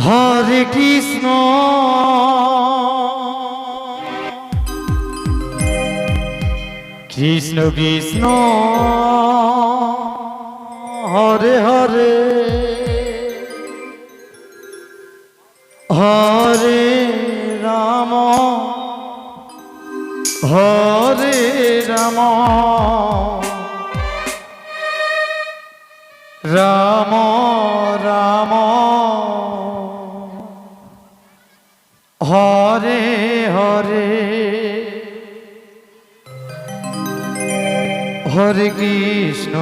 Hare Krishna Krishna Krishna Hare Hare Hare Ram Hare Ram Ram Ram Hare Hare Hare Krishna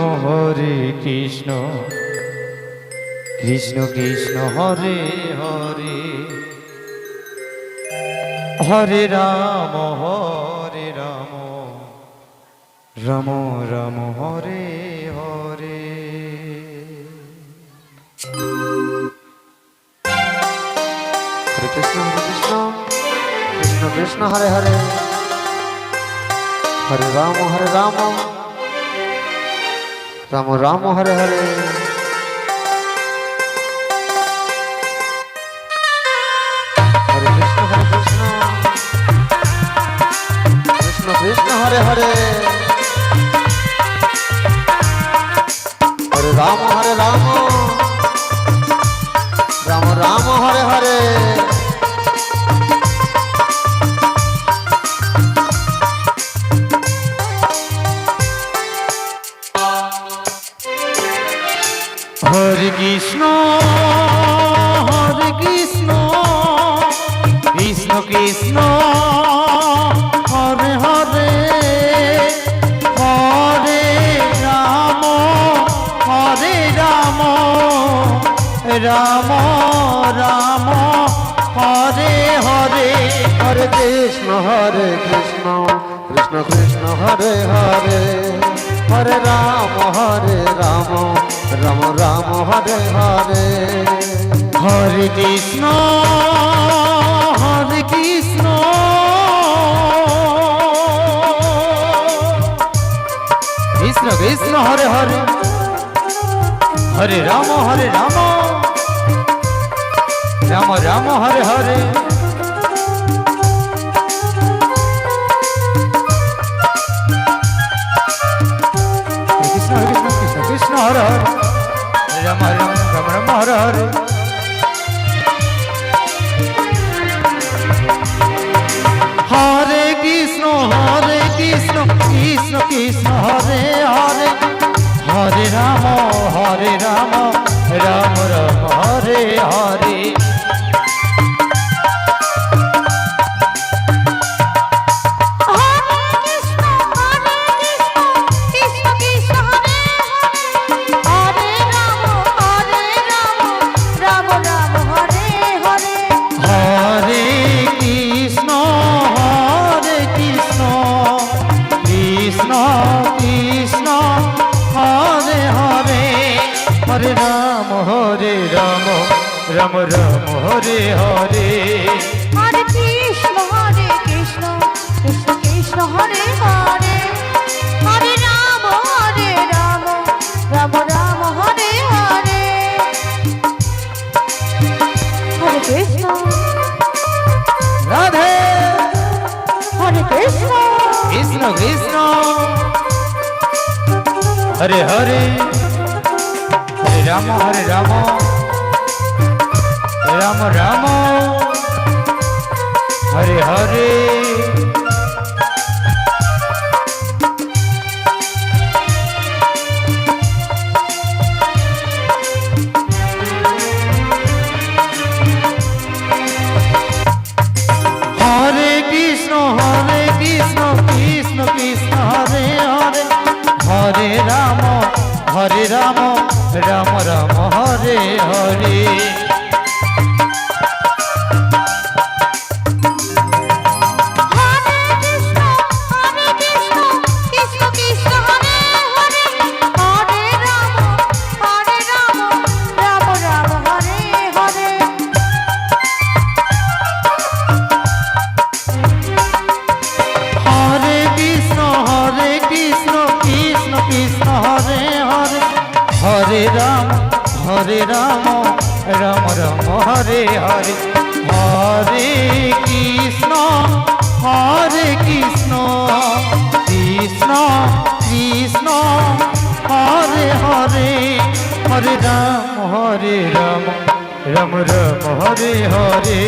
Krishna Krishna Hare Hare Hare Ram Ram Ram Hare Hare. Hare Krishna Krishna Krishna Hare Hare Hare Ram Ram Ram Hare Hare. Hare Krishna Krishna Krishna Hare Hare Hare Ram Ram Hare Hare. Hare Krishna Krishna Krishna Hare Hare Hare Ram Ram Ram Hare Hare. Hare Krishna Krishna Krishna Hare Hare Hare Ram Ram Ram Hare Hare. Hare Krishna Krishna Krishna Hare Hare Hare Ram Ram Hare Hare. Krishna Krishna Hare Hare Ram Ram Hare Hare. Hare Krishna Krishna Krishna Hare Hare Hare Ram Ram Ram Hare Hare. Hare Ram Ram Ram Hare Hare. Hare Krishna Krishna Krishna Hare Hare Hare Ram Ram Ram Hare Hare. Hare Krishna Radhe Hare Krishna Krishna Hare Hare Ram Ram Hare Hare. Hare Krishna Krishna Krishna Hare Hare Hare Ram Ram Ram Hare Hare. Hare Ram Ram Ram Hare Hare Hare Krishna Krishna Krishna Hare Hare Hare Ram Ram Ram Hare Hare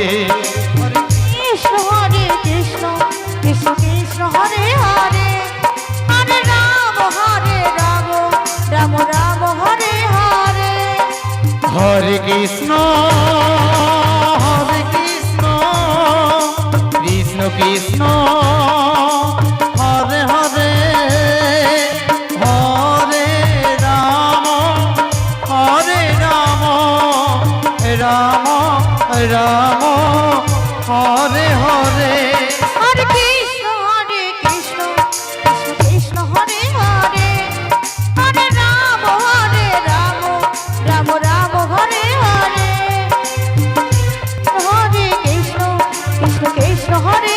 Krishna Hare Krishna Krishna Krishna Hare Hare Hare Ram Ram Ram Hare Hare Hare Krishna Krishna Krishna Hare Hare Hare Ram Ram Ram Hare Hare Hare Krishna Krishna Krishna Hare Hare Hare Ram Ram Ram Hare Hare Hare Krishna Krishna Krishna Hare